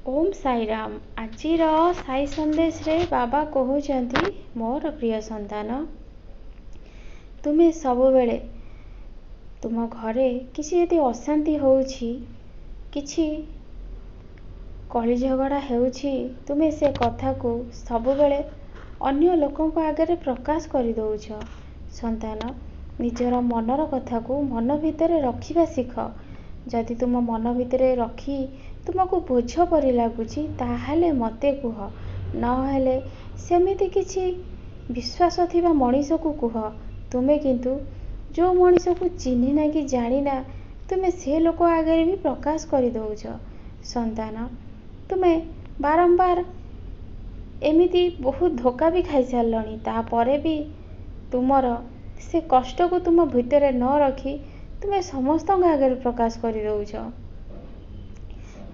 ओम साई राम। आजिर साई संदेश रे बाबा कहउचंती मोर प्रिय संतान, तुमे सब बेले तुम घरे किसी यदि अशांति होउछि, किछि कली झगड़ा हेउछि, तुमे से कथा को सब बेले अन्य लोकों को आगे प्रकाश कर दउछ। संतान, निजर मनर कथा को मन भितर रखिबा शिख। जदि तुम मन भितर रखी तुमको बोझ परि लगुछि ताहाले मते कुह, नहेले सेमिति किछि विश्वास थिबा मनीष को कुह। तुमे किंतु जो मनीष को चिन्हि ना कि जानी ना, तुमे से लोक आगे भी प्रकाश कर दउछ। संतान, तुमे बारंबार एमिति बहुत धोखा भी खाई सारलणी, तापरे भी तुमर से कष्ट को तुम भितर न रखी तुमे समस्त आगे प्रकाश कर दउछ।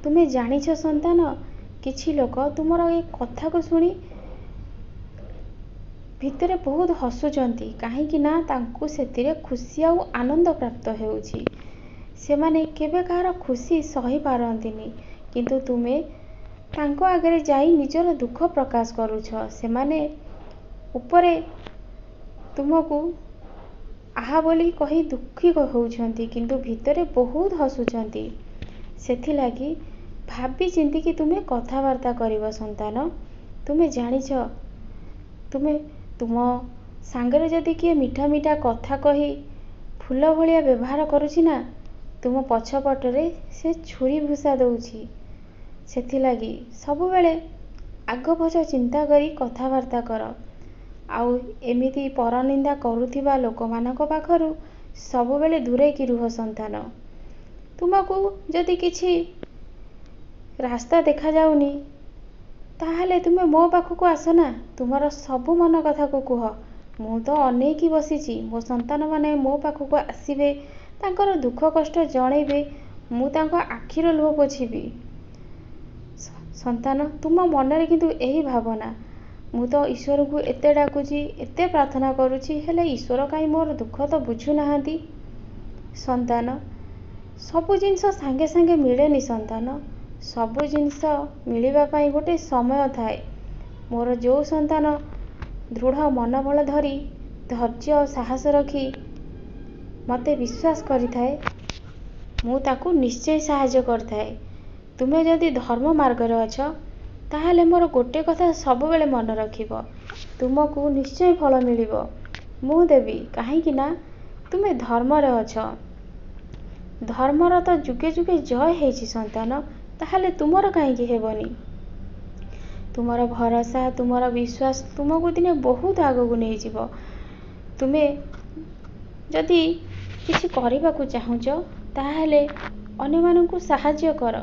तुमे जानिछ संतान, किछि लोक तुमर ए कथा को सुनी भितर बहुत हसुचंती, काहेकि ना तांकु सेतिरे खुशी आ आनंद प्राप्त हेउछि। सेमाने केबे कहार खुशी सही पारंतिनी, किंतु तुमे तांको आगे जाई निजर दुख प्रकाश करूछ। सेमाने उपरे तुमको आहा बोली कही दुखी होउछंती, किंतु भितरे बहुत हसुचंती। सेथि लागी भाबी चिंती कि तुमे कथावार्ता करिव। संतान, तुमे जानिछ, तुमे तुम सांगरे जदि किए मीठा मीठा कथा कही फूल भलिया व्यवहार करुछि ना, तुम पछपटरे से छुरी भूसा दउछि। सेथि लागी सब बेले आग पछ चिंता करी कथावार्ता कर। आउ एमिति परनिंदा करुथिबा लोकमानक पाखरु सब बेले दूरे की रुह। संतान, तुमको जदि किछि रास्ता देखा जाउनी ताहाले तुमे मो पाखको आसना, तुमर सब मन कथा को कुह। मु तो अनेकी बसिछि, मो संतान माने मो पाखको आसीबे, तांकर दुख कष्ट जणेबे, मु तांको आखिर लुह पोछिबी। संतान, तुम मनरे किंतु एही भावना, मु तो ईश्वर को एते डाकुची, एते प्रार्थना करुची, हेले ईश्वर काई मोर दुख तो बुझु नाहांती। संतान, सबु जिनस सांगे सांगे मिलेनी। संतान, सबु जिनस मिलिबा पाई गोटे समय थाए। मोर जो संतान दृढ़ मनोबल धरी धैर्य और साहस रखी मते विश्वास करि थाए, मु ताकू निश्चय सहाय्य करथाए। तुमे जदि धर्म मार्ग रे अछ ताहाले मोर गोटे कथा सब बेले मन रखिबो, तुमको निश्चय फल मिलिबो, मु देबी, काहेकि ना तुमे धर्म रे अछ। धर्मर तो जुगे जुगे जय हेछि। संतान, ताहाले तुमर काहेकि हेबनी। तुमर भरोसा, तुमर विश्वास तुमको दिने बहुत आगो को नहीं जीवो। तुमे जदि किछि करिबाकू चाहुच ताहाले अन्य मानकू सहाय्य कर।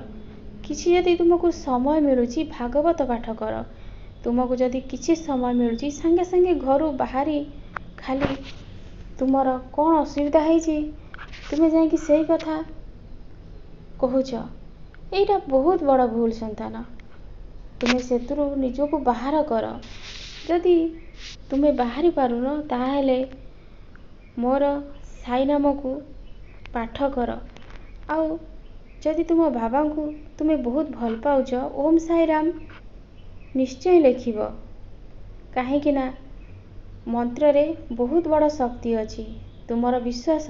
किछि जदि तुमको समय मिलुची भागवत पाठ कर। तुमको जदि किछि समय मिलुची संगे संगे घरु बाहरी खाली तुमर कौन असुविधा हेछि तुमे जाई कि सेही कथा कहूच, एटा बहुत बड़ भूल। संतान, तुमे सेतुरु निजको बाहर कर। जदि तुमे बाहरी पारुन ताहाले मोर साई नाम को पाठ कर। आउ जदि तुम बाबा को तुमे बहुत भल पाउच, ओम साई राम निश्चय लेखिब, काहेकि ना मंत्र रे बहुत बड़ शक्ति अछि। तुमर विश्वास,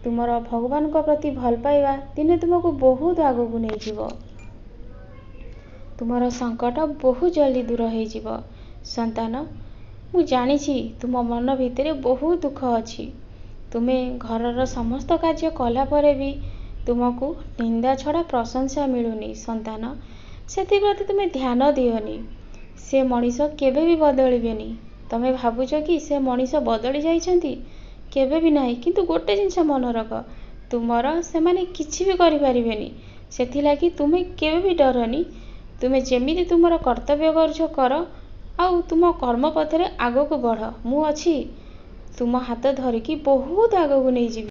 तुमर भगवान को प्रति भल पाइबा दिने तुमको बहुत आगो को नहीं जीवो। तुमर संकट बहुत जल्दी दूर हो जीवो। संतान, मु जानिछि तुम मन भितरे बहुत दुख अछि। तुमे घरर समस्त कार्य कला परे भी तुमको निंदा छड़ा प्रशंसा मिलुनी। संतान, सेति प्रति तुमे ध्यान दियोनी। से मनीष केबे भी बदलिबेनी। तमे भाबुछ कि से मनीष बदली जाइछंती, केबे भी नाही। किंतु गोटे जिंस मन रख, तुमर से माने किछि भी करि परिबेनी। सेथि लागी तुमे केबे भी डरनी। तुमे जेमिति तुमर कर्तव्य करूछ कर, आउ तुम कर्म पथरे आगो को बढ़। मु अछि तुम हाथ धरिकी बहुत आगो को नहीं जीवी।